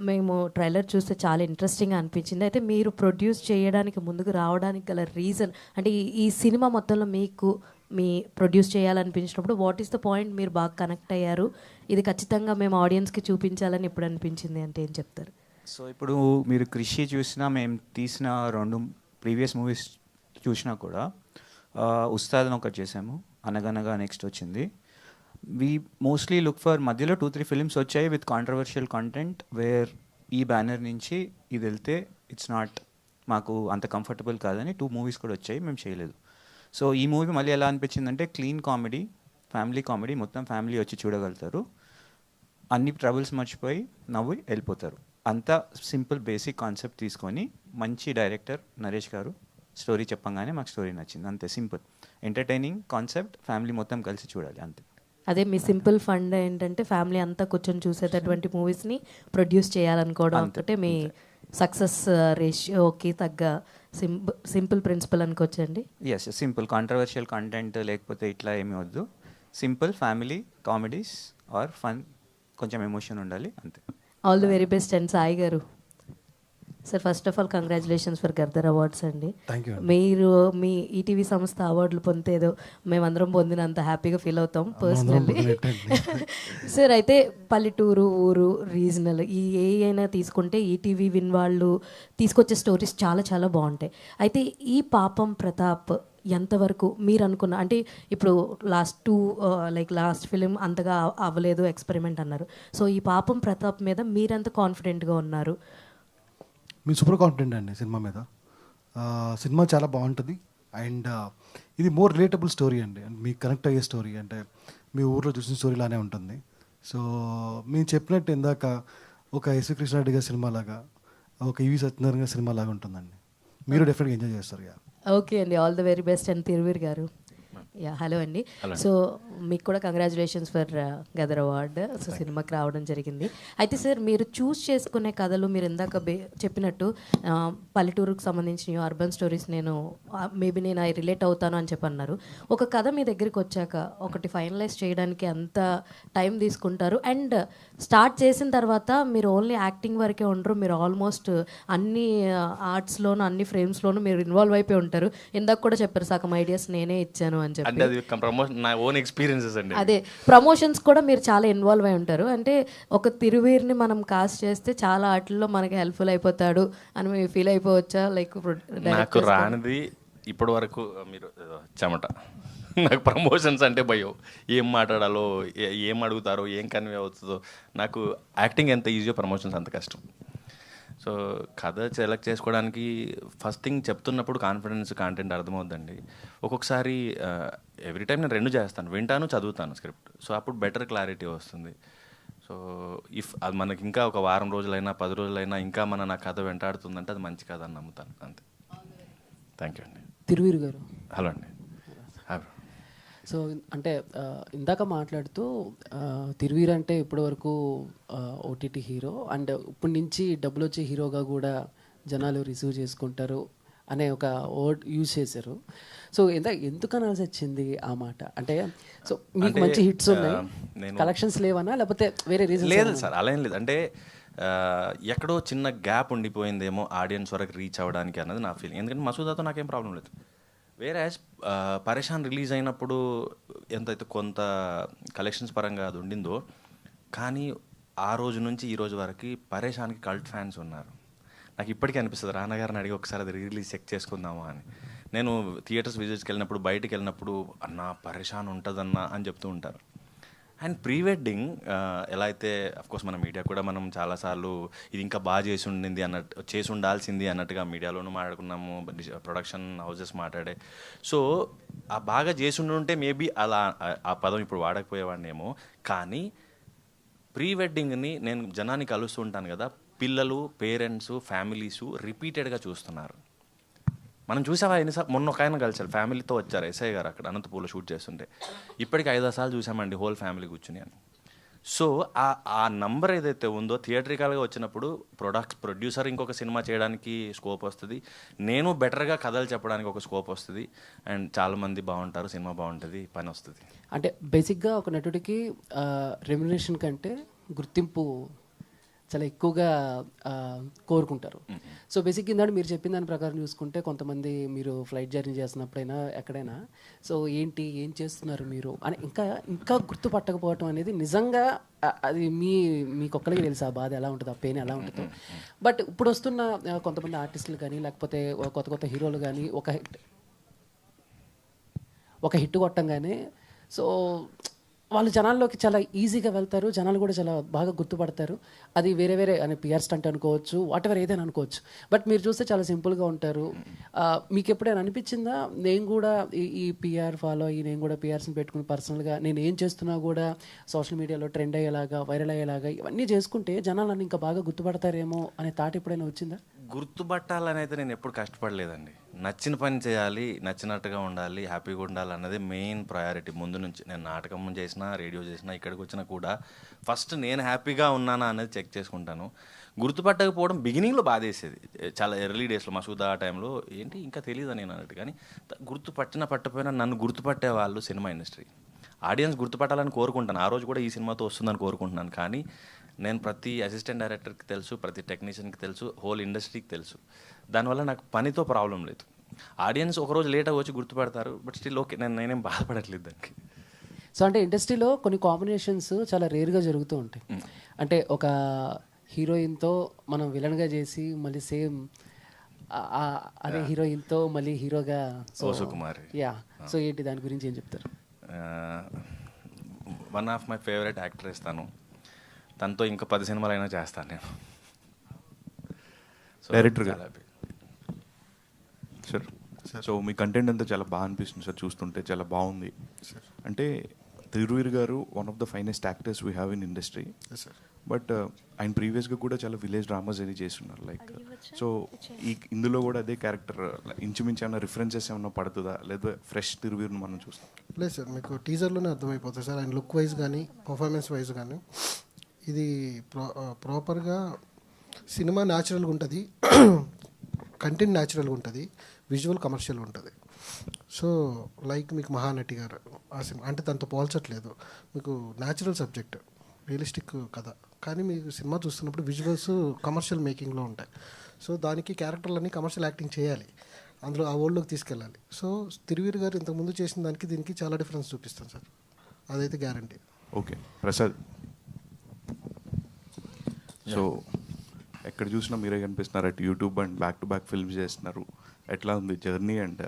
మేము ట్రైలర్ చూస్తే చాలా ఇంట్రెస్టింగ్గా అనిపించింది. అయితే మీరు ప్రొడ్యూస్ చేయడానికి ముందుకు రావడానికి గల రీజన్ అంటే ఈ సినిమా మొత్తంలో మీకు మీ ప్రొడ్యూస్ చేయాలనిపించినప్పుడు వాట్ ఈస్ ద పాయింట్ మీరు బాగా కనెక్ట్ అయ్యారు, ఇది ఖచ్చితంగా మేము ఆడియన్స్కి చూపించాలని ఎప్పుడు అనిపించింది అంటే ఏం చెప్తారు? సో ఇప్పుడు మీరు కృషి చూసినా, మేము తీసిన 2 ప్రీవియస్ మూవీస్ చూసినా కూడా, ఉస్తాద్ అని ఒకటి చేసాము, అనగనగా నెక్స్ట్ వచ్చింది. వీ మోస్ట్లీ లుక్ ఫర్ మధ్యలో 2-3 ఫిల్మ్స్ వచ్చాయి విత్ కాంట్రవర్షియల్ కంటెంట్, వేర్ ఈ బ్యానర్ నుంచి ఇది వెళ్తే ఇట్స్ నాట్ మాకు అంత కంఫర్టబుల్ కాదని 2 మూవీస్ కూడా వచ్చాయి, మేము చేయలేదు. సో ఈ మూవీ మళ్ళీ ఎలా అనిపించిందంటే క్లీన్ కామెడీ, ఫ్యామిలీ కామెడీ, మొత్తం ఫ్యామిలీ వచ్చి చూడగలుగుతారు, అన్ని ట్రబుల్స్ మర్చిపోయి నవ్వి వెళ్ళిపోతారు. అంతా సింపుల్ బేసిక్ కాన్సెప్ట్ తీసుకొని మంచి డైరెక్టర్ నరేష్ గారు స్టోరీ చెప్పంగానే మాకు స్టోరీ నచ్చింది, అంతే. సింపుల్ ఎంటర్టైనింగ్ కాన్సెప్ట్, ఫ్యామిలీ మొత్తం కలిసి చూడాలి, అంతే. అదే మీ సింపుల్ ఫండ్ ఏంటంటే ఫ్యామిలీ అంతా కూర్చొని చూసేటటువంటి మూవీస్ని ప్రొడ్యూస్ చేయాలనుకోవడం ఒకటే మీ సక్సెస్ రేషియోకి తగ్గ సింపుల్ ప్రిన్సిపల్ అనుకోవచ్చండి. ఎస్, సింపుల్ కాంట్రవర్షియల్ కంటెంట్ లేకపోతే ఇట్లా ఏమీ వద్దు, simple family comedies are fun, కొంచెం ఎమోషన్ ఉండాలి, అంతే. All the very best. And Sai గారు sir, first of all congratulations for Gaddar awards అండి. మీరు మీ ఈటీవీ సంస్థ అవార్డులు పొందితే ఏదో మేమందరం పొందినంత హ్యాపీగా ఫీల్ అవుతాం పర్సనల్లీ. సార్, అయితే పల్లెటూరు, ఊరు, రీజనల్ ఏ అయినా తీసుకుంటే ఈటీవీ విన్ వాళ్ళు తీసుకొచ్చే స్టోరీస్ చాలా చాలా బాగుంటాయి. అయితే ఈ పాపం ప్రతాప్ ఎంతవరకు మీరు అనుకున్న అంటే ఇప్పుడు లాస్ట్ ఫిలిం అంతగా అవ్వలేదు, ఎక్స్పెరిమెంట్ అన్నారు. సో ఈ పాపం ప్రతాప్ మీద మీరెంత కాన్ఫిడెంట్గా ఉన్నారు? మీ సూపర్ కాన్ఫిడెంట్ అండి సినిమా మీద. సినిమా చాలా బాగుంటుంది అండ్ ఇది మోర్ రిలేటబుల్ స్టోరీ అండి, మీకు కనెక్ట్ అయ్యే స్టోరీ, అంటే మీ ఊర్లో చూసిన స్టోరీ లానే ఉంటుంది. సో మీరు చెప్పినట్టు ఇందాక ఒక ఎస్వి కృష్ణారెడ్డి గారి సినిమా లాగా, ఒక ఈవి సత్యనారాయణ గారి సినిమా లాగా ఉంటుందండి, మీరు డెఫినెట్గా ఎంజాయ్ చేస్తారు. ఓకే అండి, all the very best. And Thiruveer garu, yeah hello అండి. సో మీకు కూడా congratulations for Gaddar award. So సినిమాకి రావడం జరిగింది. అయితే సార్, మీరు చూస్ చేసుకునే కథలు మీరు ఇందాక చెప్పినట్టు పల్లెటూరుకు సంబంధించిన అర్బన్ స్టోరీస్ నేను ఐ రిలేట్ అవుతాను అని చెప్పి అన్నారు. ఒక కథ మీ దగ్గరికి వచ్చాక ఒకటి ఫైనలైజ్ చేయడానికి అంత టైం తీసుకుంటారు, అండ్ స్టార్ట్ చేసిన తర్వాత మీరు ఓన్లీ యాక్టింగ్ వరకే ఉండరు, మీరు ఆల్మోస్ట్ అన్ని ఆర్ట్స్లోను అన్ని ఫ్రేమ్స్లోనూ మీరు ఇన్వాల్వ్ అయిపోయి ఉంటారు. ఇందాక కూడా చెప్పారు సగం ఐడియాస్ నేనే ఇచ్చాను అని చెప్పి. అదే ప్రమోషన్స్ కూడా మీరు చాలా ఇన్వాల్వ్ అయి ఉంటారు. అంటే ఒక తిరువీర్ని మనం కాస్ట్ చేస్తే చాలా ఆటల్లో మనకి హెల్ప్ఫుల్ అయిపోతాడు అని మీరు ఫీల్ అయిపోవచ్చా? లైక్ నాకు రానిది ఇప్పటి వరకు మీరు చెమట, నాకు ప్రమోషన్స్ అంటే భయం, ఏం మాట్లాడాలో, ఏం అడుగుతారో, ఏం కన్వే అవుతుందో. నాకు యాక్టింగ్ ఎంత ఈజీయో ప్రమోషన్స్ అంత కష్టం. సో కథ సెలెక్ట్ చేసుకోవడానికి ఫస్ట్ థింగ్ చెప్తున్నప్పుడు కాన్ఫిడెన్స్, కాంటెంట్ అర్థమవుద్దండి. ఒక్కొక్కసారి ఎవ్రీ టైం నేను 2 చేస్తాను, వింటాను, చదువుతాను స్క్రిప్ట్. సో అప్పుడు బెటర్ క్లారిటీ వస్తుంది. సో ఇఫ్ అది మనకి ఇంకా ఒక వారం రోజులైనా 10 రోజులైనా ఇంకా నా కథ వెంటాడుతుందంటే అది మంచి కథ అని నమ్ముతాను, అంతే. థ్యాంక్ యూ అండి. తిరువీర్ గారు, హలో అండి. సో అంటే ఇందాక మాట్లాడుతూ తిరువీర్ అంటే ఇప్పటివరకు ఓటీటీ హీరో అండ్ ఇప్పటి నుంచి డబ్బులు వచ్చే హీరోగా కూడా జనాలు రిసీవ్ చేసుకుంటారు అనే ఒక వర్డ్ యూజ్ చేశారు. సో ఎందుకు అనాల్సి వచ్చింది ఆ మాట? అంటే సో మీకు మంచి హిట్స్ ఉన్నాయి, కలెక్షన్స్ లేవనా లేకపోతే వేరే రీజన్? లేదు సార్, అలా ఏం లేదు. అంటే ఎక్కడో చిన్న గ్యాప్ ఉండిపోయిందేమో ఆడియన్స్ వరకు రీచ్ అవ్వడానికి అన్నది నా ఫీలింగ్. ఎందుకంటే మసూదాతో నాకేం ప్రాబ్లం లేదు. వేరే పరేషాన్ రిలీజ్ అయినప్పుడు ఎంతైతే కొంత కలెక్షన్స్ పరంగా అది ఉండిందో, కానీ ఆ రోజు నుంచి ఈ రోజు వరకు పరేషాన్కి కల్ట్ ఫ్యాన్స్ ఉన్నారు. నాకు ఇప్పటికీ అనిపిస్తుంది, రానగారిని అడిగి ఒకసారి అది రిలీజ్ చెక్ చేసుకుందామా అని. నేను థియేటర్స్ విజిట్స్కి వెళ్ళినప్పుడు, బయటికి వెళ్ళినప్పుడు అన్న పరేషాన్ ఉంటుందన్నా అని చెప్తూ ఉంటారు. అండ్ ప్రీ వెడ్డింగ్ ఎలా అయితే అఫ్కోర్స్ మన మీడియా కూడా మనం చాలాసార్లు ఇది ఇంకా బాగా చేసి ఉండాల్సింది అన్నట్టుగా మీడియాలోనూ మాట్లాడుకున్నాము, ప్రొడక్షన్ హౌసెస్ మాట్లాడే. సో ఆ బాగా చేసి ఉంటే మేబీ అలా ఆ పదం ఇప్పుడు వాడకపోయేవాడినేమో. కానీ ప్రీ వెడ్డింగ్ని నేను జనాన్ని కలుస్తూ ఉంటాను కదా, పిల్లలు, పేరెంట్స్, ఫ్యామిలీసు రిపీటెడ్గా చూస్తున్నారు. మనం చూసావా ఎన్నిసార్లు? మొన్న ఒక ఆయన కలిసారు, ఫ్యామిలీతో వచ్చారు ఎస్ఐ గారు అక్కడ అనంతపూర్లో షూట్ చేస్తుంటే. ఇప్పటికి 5-6 సార్లు చూసామండి హోల్ ఫ్యామిలీ కూర్చుని అని. సో ఆ నంబర్ ఏదైతే ఉందో థియేట్రికల్గా వచ్చినప్పుడు ప్రొడ్యూసర్ ఇంకొక సినిమా చేయడానికి స్కోప్ వస్తుంది, నేను బెటర్గా కథలు చెప్పడానికి ఒక స్కోప్ వస్తుంది, అండ్ చాలామంది బాగుంటారు, సినిమా బాగుంటుంది, పని వస్తుంది. అంటే బేసిక్గా ఒక నటుడికి రెమ్యునరేషన్ కంటే గుర్తింపు చాలా ఎక్కువగా కోరుకుంటారు. సో బేసిక్ ఇందాక మీరు చెప్పిన దాని ప్రకారం చూసుకుంటే కొంతమంది మీరు ఫ్లైట్ జర్నీ చేస్తున్నప్పుడైనా ఎక్కడైనా సో ఏం చేస్తున్నారు మీరు అని ఇంకా గుర్తుపట్టకపోవటం అనేది నిజంగా అది మీకొక్కరికి తెలుసు ఆ బాధ ఎలా ఉంటుందో, ఆ పెయిన్ ఎలా ఉంటుందో. బట్ ఇప్పుడు వస్తున్న కొంతమంది ఆర్టిస్టులు కానీ లేకపోతే కొత్త హీరోలు కానీ ఒక హిట్ కొట్టంగానే సో వాళ్ళు జనాల్లోకి చాలా ఈజీగా వెళ్తారు, జనాలు కూడా చాలా బాగా గుర్తుపడతారు. అది వేరే అని పిఆర్ స్టంట్ అనుకోవచ్చు, వాట్ ఎవర్ ఏదైనా అనుకోవచ్చు. బట్ మీరు చూస్తే చాలా సింపుల్గా ఉంటారు. మీకు ఎప్పుడైనా అనిపించిందా నేను కూడా ఈ పిఆర్ ఫాలో అయ్యి నేను కూడా పిఆర్స్ని పెట్టుకుని పర్సనల్గా నేను ఏం చేస్తున్నా కూడా సోషల్ మీడియాలో ట్రెండ్ అయ్యేలాగా, వైరల్ అయ్యేలాగా ఇవన్నీ చేసుకుంటే జనాలు నన్ను ఇంకా బాగా గుర్తుపడతారేమో అనే థాట్ ఎప్పుడైనా వచ్చిందా? గుర్తుపట్టాలనైతే నేను ఎప్పుడు కష్టపడలేదండి. నచ్చిన పని చేయాలి, నచ్చినట్టుగా ఉండాలి, హ్యాపీగా ఉండాలి అన్నది మెయిన్ ప్రయారిటీ ముందు నుంచి. నేను నాటకం చేసినా, రేడియో చేసినా, ఇక్కడికి వచ్చినా కూడా ఫస్ట్ నేను హ్యాపీగా ఉన్నానా అనేది చెక్ చేసుకుంటాను. గుర్తుపట్టకపోవడం బిగినింగ్లో బాధేసేది, చాలా ఎర్లీ డేస్లో మసూదా ఆ టైంలో ఏంటి ఇంకా తెలియదు నేను అన్నట్టు. కానీ పట్టకపోయినా నన్ను గుర్తుపట్టే వాళ్ళు సినిమా ఇండస్ట్రీ, ఆడియన్స్ గుర్తుపట్టాలని కోరుకుంటాను. ఆ రోజు కూడా ఈ సినిమాతో వస్తుందని కోరుకుంటున్నాను. కానీ నేను ప్రతి అసిస్టెంట్ డైరెక్టర్కి తెలుసు, ప్రతి టెక్నీషియన్కి తెలుసు, హోల్ ఇండస్ట్రీకి తెలుసు. దానివల్ల నాకు పనితో ప్రాబ్లం లేదు. ఆడియన్స్ ఒకరోజు లేట్గా వచ్చి గుర్తుపడతారు, బట్ స్టిల్ ఓకే, నేనేం బాధపడట్లేదు దానికి. సో అంటే ఇండస్ట్రీలో కొన్ని కాంబినేషన్స్ చాలా రేర్గా జరుగుతూ ఉంటాయి. అంటే ఒక హీరోయిన్తో మనం విలన్గా చేసి మళ్ళీ సేమ్ అదే హీరోయిన్తో మళ్ళీ హీరోగా సుకుమారి. సో ఏంటి దాని గురించి ఏం చెప్తారు? One of my favourite actress తను. తనతో ఇంకా 10 సినిమాలు అయినా చేస్తాను నేను. డైరెక్టర్ గారు సార్, సో మీ కంటెంట్ అంతా చాలా బాగా అనిపిస్తుంది సార్, చూస్తుంటే చాలా బాగుంది. అంటే తిరువీర్ గారు one of the finest actors we have in industry. But ఆయన ప్రీవియస్గా కూడా చాలా విలేజ్ డ్రామాస్ అని చేస్తున్నారు. లైక్ సో ఇందులో కూడా అదే క్యారెక్టర్ ఇంచుమించు ఏమైనా రిఫరెన్సెస్ ఏమైనా పడుతుందా, లేదా ఫ్రెష్ తిరువీర్ను మనం చూస్తాం? లేదు సార్, మీకు టీజర్లోనే అర్థమైపోతుంది సార్. ఆయన లుక్ వైజ్ కానీ పర్ఫార్మెన్స్ వైజ్ కానీ ఇది ప్రాపర్గా సినిమా న్యాచురల్గా ఉంటుంది, కంటెంట్ న్యాచురల్గా ఉంటుంది, విజువల్ కమర్షియల్గా ఉంటుంది. సో లైక్ మీకు మహానటి గారు ఆ సినిమా అంటే దాంతో పోల్చట్లేదు, మీకు న్యాచురల్ సబ్జెక్ట్, రియలిస్టిక్ కథ, కానీ మీకు సినిమా చూస్తున్నప్పుడు విజువల్స్ కమర్షియల్ మేకింగ్లో ఉంటాయి. సో దానికి క్యారెక్టర్లన్నీ కమర్షియల్ యాక్టింగ్ చేయాలి, అందులో ఆ వరల్డ్లోకి తీసుకెళ్ళాలి. సో తిరువీర్ గారు ఇంతకుముందు చేసిన దానికి దీనికి చాలా డిఫరెన్స్ చూపిస్తాను సార్, అదైతే గ్యారంటీ. ఓకే ప్రసాద్, సో ఎక్కడ చూసినా మీరే కనిపిస్తున్నారు, అటు YouTube and back to back films చేస్తున్నారు. ఎట్లా ఉంది జర్నీ? అండ్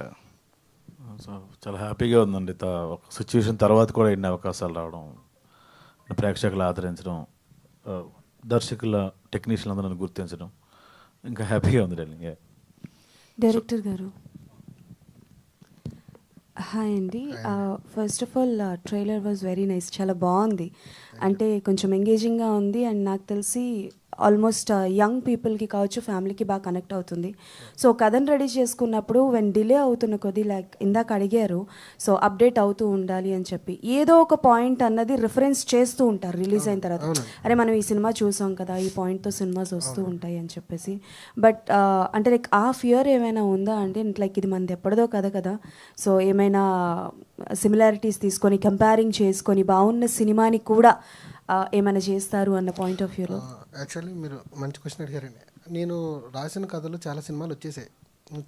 సో చాలా హ్యాపీగా ఉందండి. ఒక సిచ్యువేషన్ తర్వాత కూడా ఎన్ని అవకాశాలు రావడం, ప్రేక్షకులు ఆదరించడం, దర్శకుల టెక్నీషియన్ అందరూ గుర్తించడం, ఇంకా హ్యాపీగా ఉంది. డైరెక్టర్ గారు హాయ్ అండి. First of all trailer was very nice, చాలా బాగుంది. అంటే కొంచెం ఎంగేజింగ్గా ఉంది. అండ్ నాకు తెలిసి ఆల్మోస్ట్ యంగ్ పీపుల్కి కావచ్చు, ఫ్యామిలీకి బాగా కనెక్ట్ అవుతుంది. సో కథను రెడీ చేసుకున్నప్పుడు వెన్ డిలే అవుతున్న కొద్దీ, లైక్ ఇందాక అడిగారు, సో అప్డేట్ అవుతూ ఉండాలి అని చెప్పి ఏదో ఒక పాయింట్ అన్నది రిఫరెన్స్ చేస్తూ ఉంటారు రిలీజ్ అయిన తర్వాత. అరే మనం ఈ సినిమా చూసాం కదా, ఈ పాయింట్తో సినిమాస్ వస్తూ ఉంటాయి అని చెప్పేసి. బట్ అంటే లైక్ ఆ ఫియర్ ఏమైనా ఉందా అంటే, లైక్ ఇది మనది ఎప్పటిదో కథ కదా, సో ఏమైనా సిమిలారిటీస్ తీసుకొని కంపేరింగ్ చేసుకొని బాగున్న సినిమాని కూడా ఏమైనా చేస్తారు అన్న పాయింట్ ఆఫ్ వ్యూలో? యాక్చువల్లీ మీరు మంచి క్వశ్చన్ అడిగారండి. నేను రాసిన కథలు చాలా సినిమాలు వచ్చేసాయి,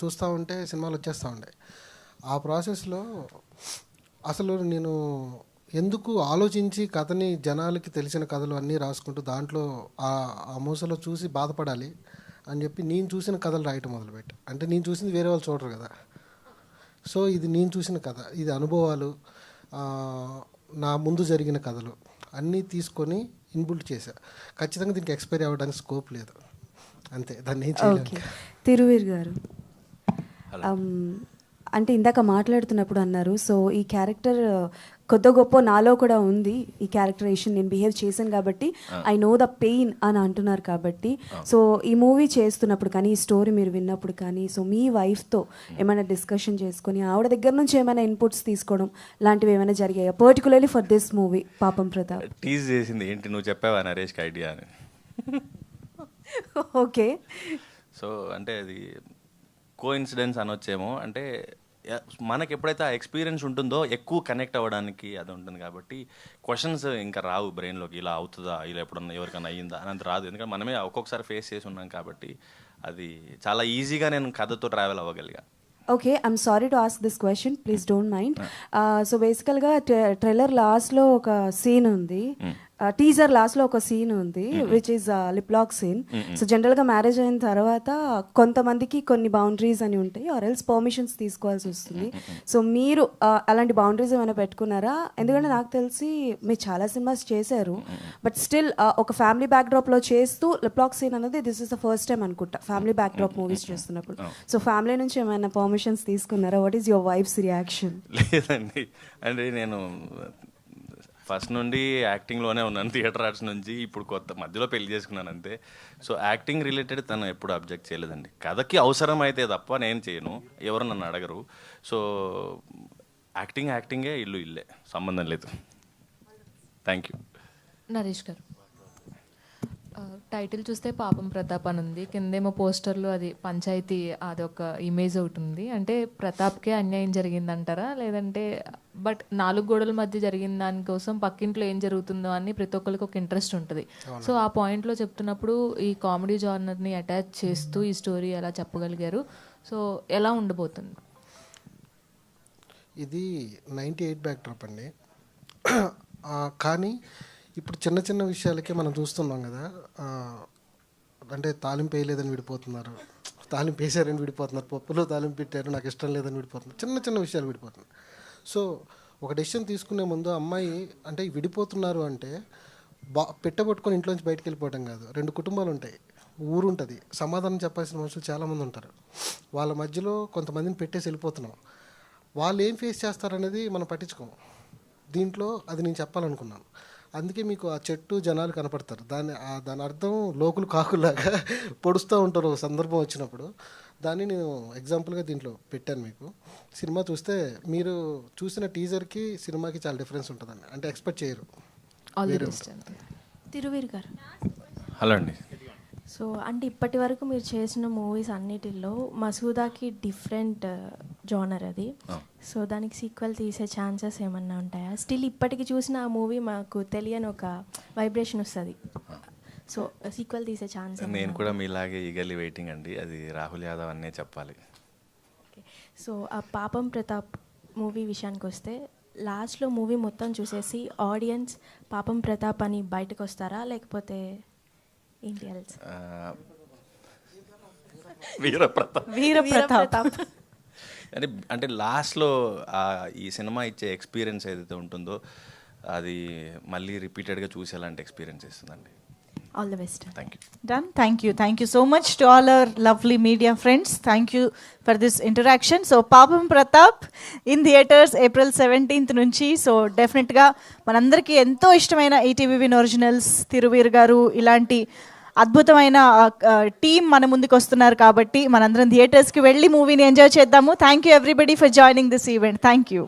చూస్తూ ఉంటే సినిమాలు వచ్చేస్తూ ఉంటాయి. ఆ ప్రాసెస్లో అసలు నేను ఎందుకు ఆలోచించి కథని జనాలకి తెలిసిన కథలు అన్నీ రాసుకుంటూ దాంట్లో ఆ మూసలో చూసి బాధపడాలి అని చెప్పి నేను చూసిన కథలు రాయటం మొదలుపెట్టా. అంటే నేను చూసింది వేరే వాళ్ళు చూడరు కదా, సో ఇది నేను చూసిన కథ, ఇది అనుభవాలు, నా ముందు జరిగిన కథలు అన్నీ తీసుకొని ఇన్బుల్ట్ చేశా. ఖచ్చితంగా దీనికి ఎక్స్పైరీ అవ్వడానికి స్కోప్ లేదు, అంతే, దాన్ని ఏం చేయలేదు. తిరువీర్ గారు, అంటే ఇందాక మాట్లాడుతున్నప్పుడు అన్నారు, సో ఈ క్యారెక్టర్ కొద్ది గొప్ప నాలో కూడా ఉంది, ఈ క్యారెక్టరేషన్ నేను బిహేవ్ చేశాను కాబట్టి ఐ నో ద పెయిన్ అని అంటున్నారు కాబట్టి, సో ఈ మూవీ చేస్తున్నప్పుడు కానీ, ఈ స్టోరీ మీరు విన్నప్పుడు కానీ, సో మీ వైఫ్తో ఏమైనా డిస్కషన్ చేసుకొని ఆవిడ దగ్గర నుంచి ఏమైనా ఇన్పుట్స్ తీసుకోవడం లాంటివి ఏమైనా జరిగాయా, పర్టికులర్లీ ఫర్ దిస్ మూవీ పాపం ప్రతాప్? టీజ్ చేసింది, ఏంటి నువ్వు చెప్పావా నరేష్కి ఐడియా అని. ఓకే, సో అంటే అది కోఇన్సిడెన్స్ అనొచ్చేమో. అంటే మనకి ఎప్పుడైతే ఆ ఎక్స్పీరియన్స్ ఉంటుందో ఎక్కువ కనెక్ట్ అవ్వడానికి అది ఉంటుంది కాబట్టి క్వశ్చన్స్ ఇంకా రావు బ్రెయిన్లోకి, ఇలా అవుతుందా, ఇలా ఎప్పుడన్నా ఎవరికైనా అయ్యిందా అని అంత రాదు. ఎందుకంటే మనమే ఒక్కొక్కసారి ఫేస్ చేసి ఉన్నాం కాబట్టి అది చాలా ఈజీగా నేను కథతో ట్రావెల్ అవ్వగలిగా. Okay, I'm sorry to ask this question, please don't mind. So బేసికల్గా ట్రైలర్ లాస్ట్లో ఒక సీన్ ఉంది, టీజర్ లాస్ట్లో ఒక సీన్ ఉంది which is lip lock scene. So జనరల్గా మ్యారేజ్ అయిన తర్వాత కొంతమందికి కొన్ని బౌండరీస్ అని ఉంటాయి, ఆర్ ఎల్స్ పర్మిషన్స్ తీసుకోవాల్సి వస్తుంది. సో మీరు అలాంటి బౌండరీస్ ఏమైనా పెట్టుకున్నారా? ఎందుకంటే నాకు తెలిసి మీరు చాలా సినిమాస్ చేశారు, బట్ స్టిల్ ఒక ఫ్యామిలీ బ్యాక్డ్రాప్లో చేస్తూ లిప్ లాక్ సీన్ అనేది this is the first time అనుకుంటా ఫ్యామిలీ బ్యాక్డ్రాప్ మూవీస్ చేస్తున్నప్పుడు. సో ఫ్యామిలీ నుంచి ఏమైనా పర్మిషన్స్ తీసుకున్నారా? What is your wife's reaction? లేదండి, అంటే నేను ఫస్ట్ నుండి యాక్టింగ్లోనే ఉన్నాను, థియేటర్ ఆర్ట్స్ నుంచి. ఇప్పుడు కొత్త మధ్యలో పెళ్లి చేసుకున్నాను అంతే. సో యాక్టింగ్ రిలేటెడ్ తను ఎప్పుడు అబ్జెక్ట్ చేయలేదండి. కథకి అవసరం అయితే తప్ప నేను చేయను, ఎవరు నన్ను అడగరు. సో యాక్టింగే, ఇల్లు ఇల్లే, సంబంధం లేదు. Thank you. నరేష్ గారు, టైటిల్ చూస్తే పాపం ప్రతాప్ అని ఉంది, కిందేమో పోస్టర్లో అది పంచాయతీ అది ఒక ఇమేజ్ ఒకటి ఉంది. అంటే ప్రతాప్కే అన్యాయం జరిగిందంటారా, లేదంటే బట్ 4 గోడల మధ్య జరిగిన దానికోసం పక్కింట్లో ఏం జరుగుతుందో అని ప్రతి ఒక్కరికి ఒక ఇంట్రెస్ట్ ఉంటుంది. సో ఆ పాయింట్లో చెప్తున్నప్పుడు ఈ కామెడీ జానర్ని అటాచ్ చేస్తూ ఈ స్టోరీ ఎలా చెప్పగలిగారు? సో ఎలా ఉండబోతుంది? ఇది 98 బ్యాక్డ్రాప్ అండి, కానీ ఇప్పుడు చిన్న చిన్న విషయాలకే మనం చూస్తున్నాం కదా, అంటే తాలింపు వేయలేదని విడిపోతున్నారు, తాలింపు వేసారని విడిపోతున్నారు, పప్పులో తాలింపు పెట్టారు నాకు ఇష్టం లేదని విడిపోతున్నారు, చిన్న చిన్న విషయాలు విడిపోతున్నారు. సో ఒక డెసిషన్ తీసుకునే ముందు అమ్మాయి అంటే విడిపోతున్నారు అంటే పెట్టబట్టుకొని ఇంట్లోంచి బయటకు వెళ్ళిపోవడం కాదు. 2 కుటుంబాలు ఉంటాయి, ఊరు ఉంటుంది, సమాధానం చెప్పాల్సిన మనుషులు చాలామంది ఉంటారు. వాళ్ళ మధ్యలో కొంతమందిని పెట్టేసి వెళ్ళిపోతున్నాం, వాళ్ళు ఏం ఫేస్ చేస్తారనేది మనం పట్టించుకోం. దీంట్లో అది నేను చెప్పాలనుకున్నాను. అందుకే మీకు ఆ చెట్టు జనాలు కనపడతారు, దాని అర్థం లోకులు కాకులాగా పొడుస్తూ ఉంటారు ఒక సందర్భం వచ్చినప్పుడు. దాన్ని నేను ఎగ్జాంపుల్గా దీంట్లో పెట్టాను. మీకు సినిమా చూస్తే మీరు చూసిన టీజర్కి సినిమాకి చాలా డిఫరెన్స్ ఉంటుందండి, అంటే ఎక్స్పెక్ట్ చేయరు. తిరువీర్ గారు, హలో అండి. సో అంటే ఇప్పటి వరకు మీరు చేసిన మూవీస్ అన్నిటిలో మసూదాకి డిఫరెంట్ జానర్ అది, సో దానికి సీక్వెల్ తీసే ఛాన్సెస్ ఏమన్నా ఉంటాయా? స్టిల్ ఇప్పటికి చూసిన ఆ మూవీ మాకు తెలియని ఒక వైబ్రేషన్ వస్తుంది, సో సీక్వెల్ తీసే ఛాన్స్? నేను కూడా మీలాగే ఈగర్లీ వెయిటింగ్ అండి, అది రాహుల్ యాదవ్ అనే చెప్పాలి. సో ఆ పాపం ప్రతాప్ మూవీ విషయానికి వస్తే లాస్ట్లో మూవీ మొత్తం చూసేసి ఆడియన్స్ పాపం ప్రతాప్ అని బయటకు వస్తారా, లేకపోతే ఏంటి ఎల్స్? వీరప్రతాప్ అంటే లాస్ట్లో ఈ సినిమా ఇచ్చే ఎక్స్పీరియన్స్ ఏదైతే ఉంటుందో అది మళ్ళీ రిపీటెడ్గా చూసేలాంటి ఎక్స్పీరియన్స్ ఇస్తుందండి. All the best. Thank you. Done. Thank you so much to all our lovely media friends. Thank you for this interaction. So Papam Pratap in theaters April 17th nunchi. So definitely ga manandariki ento ishtamaina ETV Win Originals Thiruveer garu ilanti అద్భుతమైన team మన ముందుకు వస్తున్నారు కాబట్టి మనందరం థియేటర్స్కి వెళ్ళి మూవీని enjoy చేద్దాము. Thank you everybody for joining this event. Thank you.